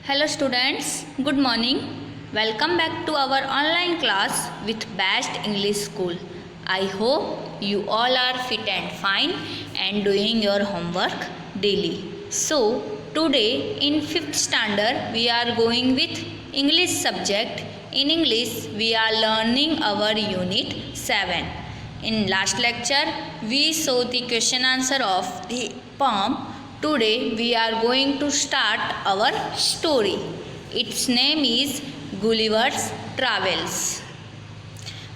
Hello students, good morning. Welcome back to our online class with Best English School. I hope you all are fit and fine and doing your homework daily. So today in 5th standard we are going with English subject. In English we are learning our unit 7. In last lecture we saw the question answer of the poem. Today we are going to start our story. Its name is Gulliver's Travels.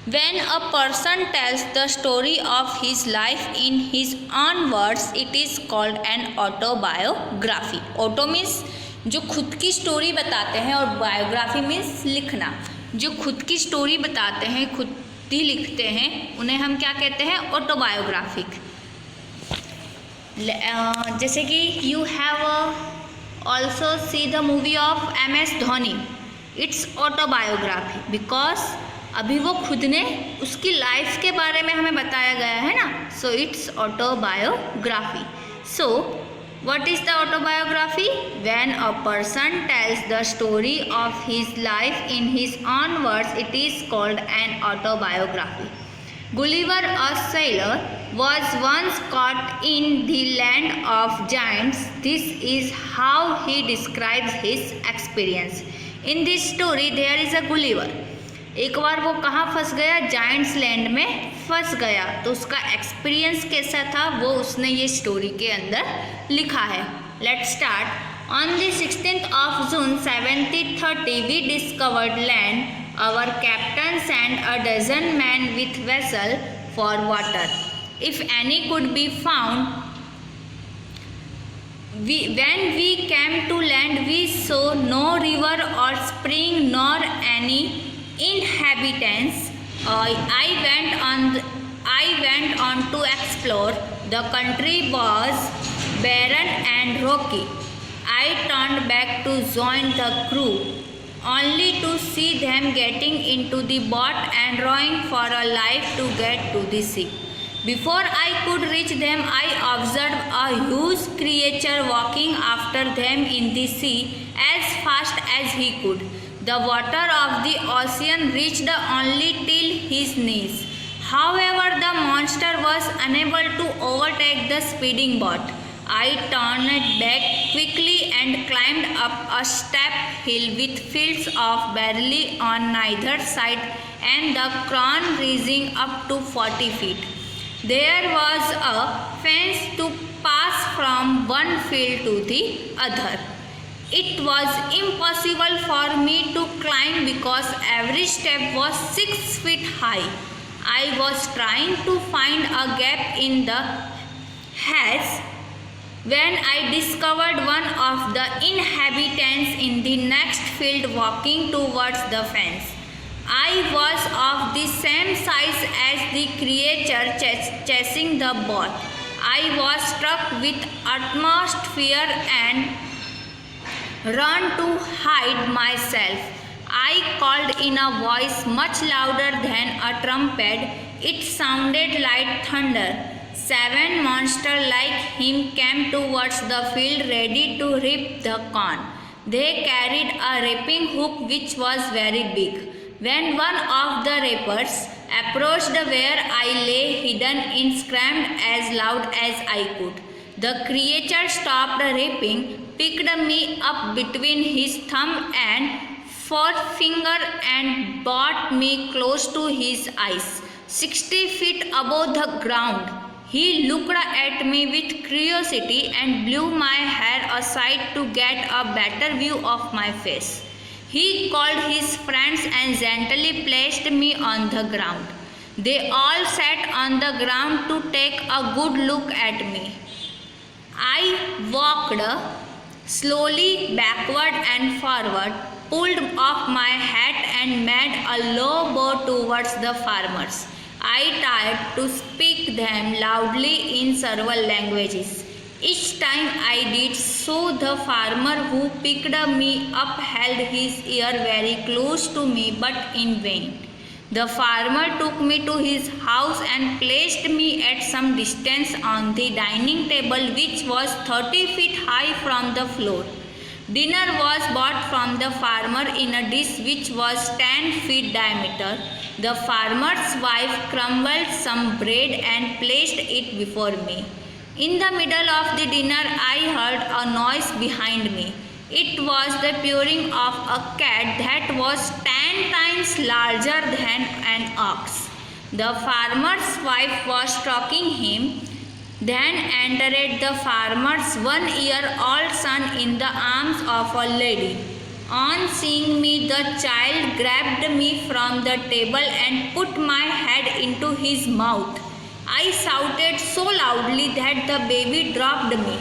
When a person tells the story of his life in his own words, it is called an autobiography. Auto means जो खुद की story बताते हैं और biography means लिखना. जो खुद की स्टोरी बताते हैं, खुद ही लिखते हैं, उन्हें हम क्या कहते हैं? ऑटोबायोग्राफिक. जैसे कि you have also see the movie of MS Dhoni. It's autobiography because अभी वो खुद ने उसकी लाइफ के बारे में हमें बताया गया है ना. So it's autobiography. So what is the autobiography? When a person tells the story of his life in his own words, it is called an autobiography. Gulliver, a sailor, was once caught in the land of giants. This is how he describes his experience. In this story there is a Gulliver. एक बार वो कहाँ फंस गया? Giants land में फंस गया. तो उसका एक्सपीरियंस कैसा था वो उसने ये स्टोरी के अंदर लिखा है. Let's start. On the 16th of June 1730 we discovered land. Our captain sent a dozen men with vessel for water, if any could be found. When we came to land, we saw no river or spring nor any inhabitants. I went on to explore. The country was barren and rocky. I turned back to join the crew, only to see them getting into the boat and rowing for a life to get to the sea. Before I could reach them, I observed a huge creature walking after them in the sea as fast as he could. The water of the ocean reached only till his knees. However, the monster was unable to overtake the speeding boat. I turned back quickly and climbed up a steep hill with fields of barley on neither side and the crown rising up to 40 feet. There was a fence to pass from one field to the other. It was impossible for me to climb because every step was 6 feet high. I was trying to find a gap in the hedge when I discovered one of the inhabitants in the next field walking towards the fence. I was of the same size as the creature chasing the boat. I was struck with utmost fear and ran to hide myself. I called in a voice much louder than a trumpet. It sounded like thunder. 7 monsters like him came towards the field ready to rip the corn. They carried a reaping hook which was very big. When one of the reapers approached where I lay hidden, and screamed as loud as I could. The creature stopped reaping, picked me up between his thumb and forefinger and brought me close to his eyes, 60 feet above the ground. He looked at me with curiosity and blew my hair aside to get a better view of my face. He called his friends and gently placed me on the ground. They all sat on the ground to take a good look at me. I walked slowly backward and forward, pulled off my hat and made a low bow towards the farmers. I tried to speak them loudly in several languages. Each time I did so, the farmer who picked me up held his ear very close to me, but in vain. The farmer took me to his house and placed me at some distance on the dining table, which was 30 feet high from the floor. Dinner was bought from the farmer in a dish which was 10 feet diameter. The farmer's wife crumbled some bread and placed it before me. In the middle of the dinner, I heard a noise behind me. It was the purring of a cat that was 10 times larger than an ox. The farmer's wife was stroking him. Then entered the farmer's 1-year-old son in the arms of a lady. On seeing me, the child grabbed me from the table and put my head into his mouth. I shouted so loudly that the baby dropped me.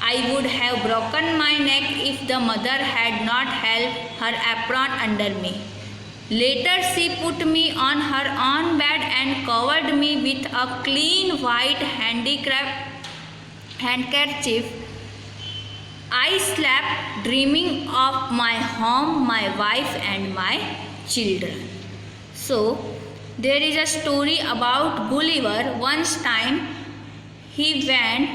I would have broken my neck if the mother had not held her apron under me. Later she put me on her own bed and covered me with a clean white handkerchief. I slept dreaming of my home, my wife and my children. So there is a story about Gulliver. Once time he went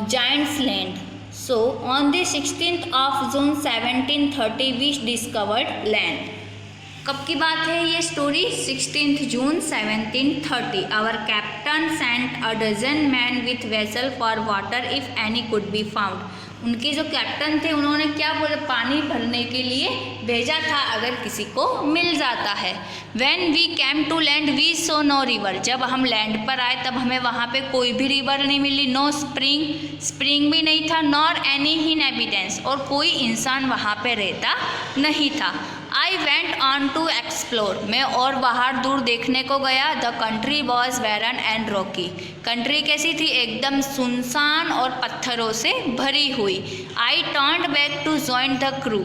Giant's Land. So on the 16th of June 1730 we discovered land. कब की बात है ये story? 16th June 1730. Our captain sent a dozen men with vessel for water if any could be found. उनके जो captain थे उन्होंने क्या बोले, पानी भरने के लिए भेजा था अगर किसी को मिल जाता है. When we came to land we saw no river. जब हम लैंड पर आए तब हमें वहाँ पे कोई भी रिवर नहीं मिली. नो स्प्रिंग भी नहीं था. नॉर एनी inhabitants, और कोई इंसान वहाँ पे रहता नहीं था. I went on to explore. मैं और बाहर दूर देखने को गया. The country was barren and rocky. Country कैसी थी? एकदम सुनसान और पत्थरों से भरी हुई. I turned back to join the crew.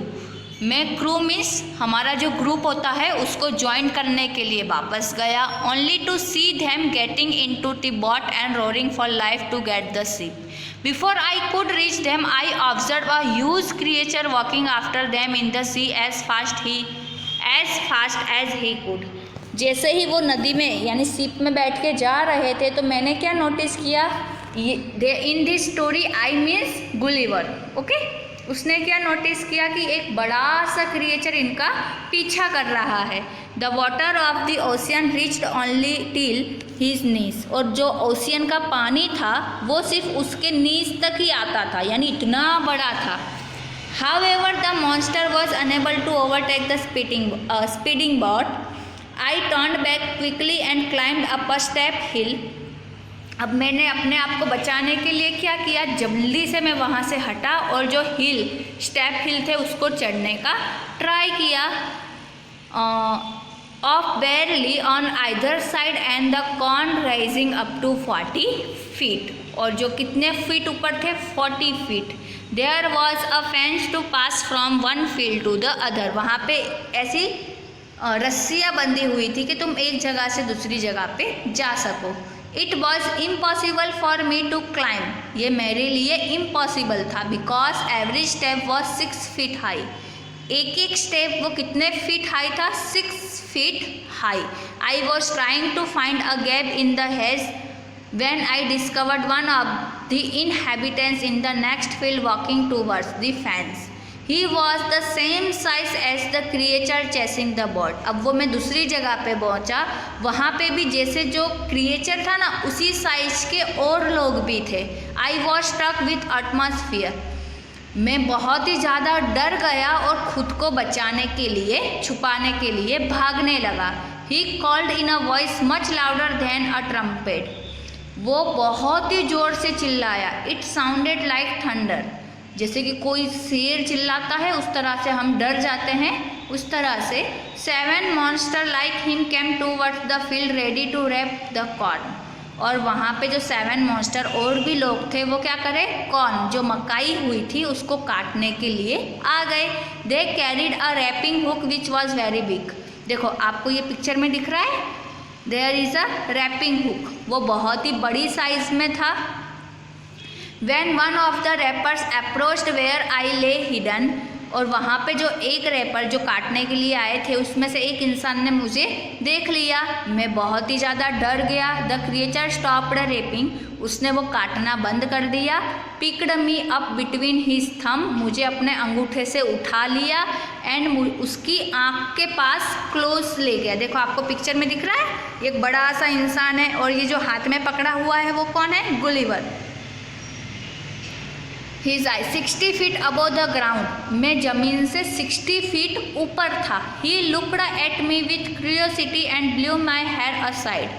मैं क्रू मीन्स हमारा जो ग्रुप होता है उसको ज्वाइन करने के लिए वापस गया. Only to see them getting into the boat and roaring for life to get the ship. Before I could reach them, I observed a huge creature walking after them in the sea as fast as he could. जैसे ही वो नदी में यानी ship में बैठ के जा रहे थे तो मैंने क्या नोटिस किया? In this story I means Gulliver. Okay, उसने क्या नोटिस किया कि एक बड़ा सा क्रिएचर इनका पीछा कर रहा है. The water of the ocean reached only till his knees. और जो ओशियन का पानी था वो सिर्फ उसके नीज तक ही आता था, यानी इतना बड़ा था. However, the monster was unable to overtake the speeding boat. I turned back quickly and climbed up a steep hill. अब मैंने अपने आप को बचाने के लिए क्या किया? जल्दी से मैं वहाँ से हटा और जो स्टेप हिल थे उसको चढ़ने का ट्राई किया. Of barely on either side and the cone rising up to 40 feet. और जो कितने फीट ऊपर थे? 40 feet. There was a fence to pass from one field to the other. वहाँ पे ऐसी रस्सियाँ बंधी हुई थी कि तुम एक जगह से दूसरी जगह पे जा सको. It was impossible for me to climb. ये मेरे लिए impossible था because every step was 6 feet high. एक एक स्टेप वो कितने फीट हाई था? 6 feet high. I was trying to find a gap in the hedge when I discovered one of the inhabitants in the next field walking towards the fence. He was the same size as the creature chasing the boat. अब वो मैं दूसरी जगह पे पहुंचा, वहाँ पे भी जैसे जो क्रिएचर था ना उसी साइज के और लोग भी थे. I was struck with utmost fear. मैं बहुत ही ज़्यादा डर गया और खुद को बचाने के लिए, छुपाने के लिए भागने लगा. He called in a voice much louder than a trumpet. वो बहुत ही ज़ोर से चिल्लाया. It sounded like thunder. जैसे कि कोई शेर चिल्लाता है उस तरह से हम डर जाते हैं, उस तरह से. 7 monster like him came towards the field ready to rape the corn. और वहाँ पे जो 7 monster और भी लोग थे वो क्या करे? कॉर्न, जो मकाई हुई थी उसको काटने के लिए आ गए. They carried a rapping hook which was very big. देखो आपको ये पिक्चर में दिख रहा है, There is a rapping hook. वो बहुत ही बड़ी साइज में था. When one of the rappers approached where I lay hidden, और वहाँ पे जो एक रैपर जो काटने के लिए आए थे उसमें से एक इंसान ने मुझे देख लिया। मैं बहुत ही ज़्यादा डर गया। द क्रिएचर स्टॉप्ड रेपिंग, उसने वो काटना बंद कर दिया। Picked me up between his thumb, मुझे अपने अंगूठे से उठा लिया। एंड उसकी आँख के पास क्लोज ले गया। देखो आपको पिक्चर में दिख रहा है एक बड़ा सा इंसान है और ये जो हाथ में पकड़ा हुआ है वो कौन है? Gulliver. His eye 60 feet above the ground, मैं ज़मीन से 60 फीट ऊपर था। He looked at me with curiosity and blew my hair aside.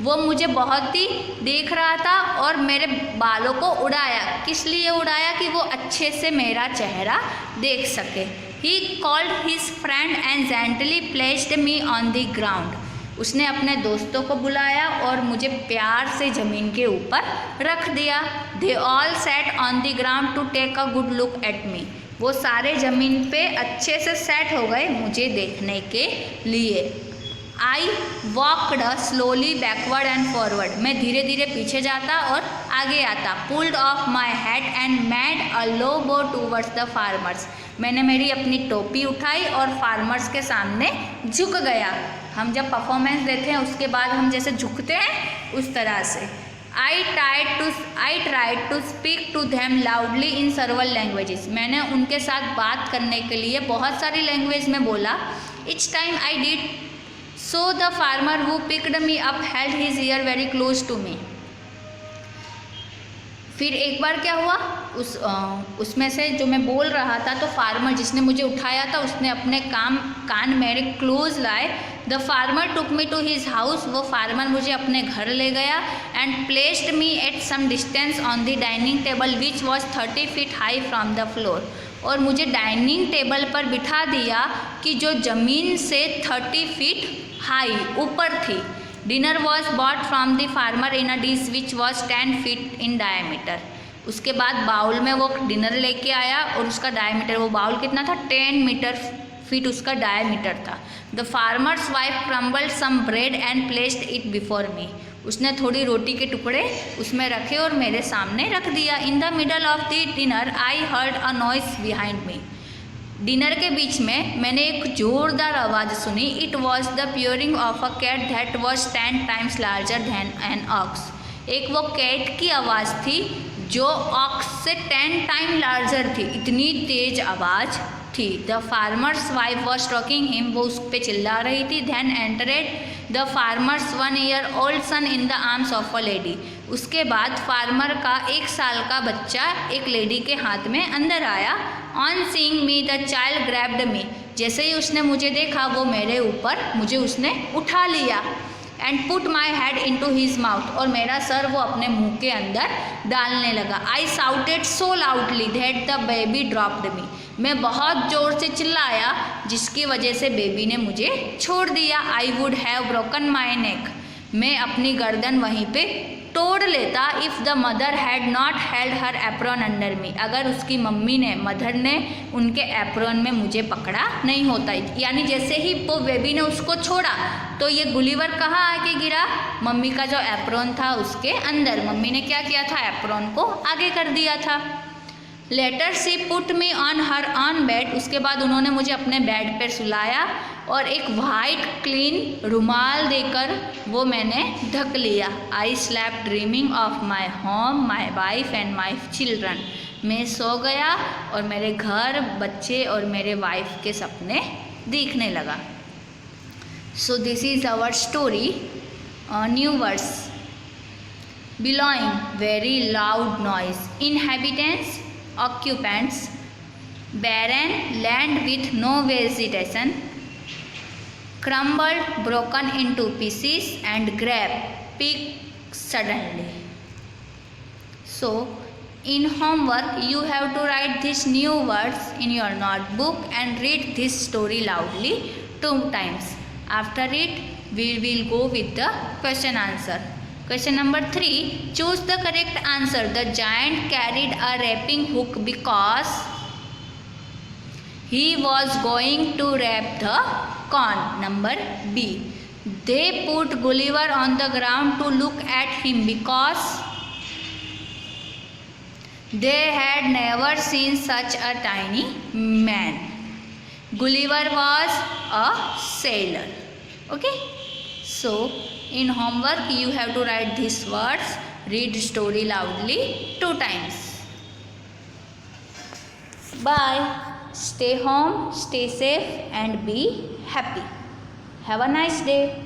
वो मुझे बहुत ही देख रहा था और मेरे बालों को उड़ाया। किस लिए उड़ाया? कि वो अच्छे से मेरा चेहरा देख सके। He called his friend and gently placed me on the ground. उसने अपने दोस्तों को बुलाया और मुझे प्यार से ज़मीन के ऊपर रख दिया। They all sat on the ground to take a good look at me. वो सारे ज़मीन पे अच्छे से सेट हो गए मुझे देखने के लिए। I walked slowly backward and forward. मैं धीरे धीरे पीछे जाता और आगे आता। Pulled off my hat and made a low bow towards the farmers. मैंने मेरी अपनी टोपी उठाई और फार्मर्स के सामने झुक गया। हम जब परफॉर्मेंस देते हैं उसके बाद हम जैसे झुकते हैं उस तरह से। I tried to speak to them loudly in several languages. मैंने उनके साथ बात करने के लिए बहुत सारी लैंग्वेज में बोला। Each time I did so the farmer who picked me up held his ear very close to me. फिर एक बार क्या हुआ, उसमें से जो मैं बोल रहा था तो फार्मर जिसने मुझे उठाया था उसने अपने कान मेरे क्लोज लाए। The farmer took me to his house, वो फार्मर मुझे अपने घर ले गया। And placed me at some distance on the dining table which was 30 feet high from the floor, और मुझे डाइनिंग टेबल पर बिठा दिया कि जो ज़मीन से 30 फीट हाई ऊपर थी। Dinner was bought from the farmer in a dish which was 10 feet in diameter. उसके बाद बाउल में वो डिनर लेके आया और उसका डायमीटर, वो बाउल कितना था? 10 फीट उसका डायमीटर था। The farmer's wife crumbled some bread and placed it before me, उसने थोड़ी रोटी के टुकड़े उसमें रखे और मेरे सामने रख दिया। In the middle of the dinner I heard a noise behind me, dinner के बीच में मैंने एक जोरदार आवाज़ सुनी। It was the purring of a cat that was 10 times larger than an ox, एक वो कैट की आवाज़ थी जो ऑक्स से 10 टाइम लार्जर थी, इतनी तेज आवाज़ थी। The farmer's wife was talking him, वो उस पर चिल्ला रही थी। Then entered the farmer's 1 year old son in the arms of a lady, उसके बाद फार्मर का 1 साल का बच्चा एक लेडी के हाथ में अंदर आया। On seeing me the child grabbed me, जैसे ही उसने मुझे देखा वो मेरे ऊपर मुझे उसने उठा लिया। And put my head into his mouth, और मेरा सर वो अपने मुंह के अंदर डालने लगा। I shouted so loudly that the baby dropped me, मैं बहुत ज़ोर से चिल्लाया जिसकी वजह से बेबी ने मुझे छोड़ दिया। I would have broken my neck, मैं अपनी गर्दन वहीं पे तोड़ लेता। If the mother had not held her apron under me, अगर उसकी मम्मी ने, मदर ने उनके एप्रॉन में मुझे पकड़ा नहीं होता। यानी जैसे ही वो बेबी ने उसको छोड़ा तो ये गुलिवर कहाँ आके गिरा? मम्मी का जो एप्रॉन था उसके अंदर। मम्मी ने क्या किया था? एप्रॉन को आगे कर दिया था। Later she put me on her on bed, उसके बाद उन्होंने मुझे अपने बेड पर सुलाया और एक वाइट क्लीन रुमाल देकर वो मैंने ढक लिया। I slap dreaming of my home, my wife and my children, मैं सो गया और मेरे घर, बच्चे और मेरे वाइफ के सपने दिखने लगा। So this is our story. New words: bellowing, very loud noise. Inhabitants, occupants. Barren, land with no vegetation. Crumbled, broken into pieces. And grab, pick suddenly. So in homework you have to write these new words in your notebook and read this story loudly 2 times. After it we will go with the question answer. Question number 3, choose the correct answer. The giant carried a wrapping hook because he was going to wrap the corn. Number B, they put Gulliver on the ground to look at him because They had never seen such a tiny man. Gulliver was a sailor. Okay. So in homework you have to write these words. Read story loudly 2 times. Bye. Stay home, stay safe and be happy. Have a nice day.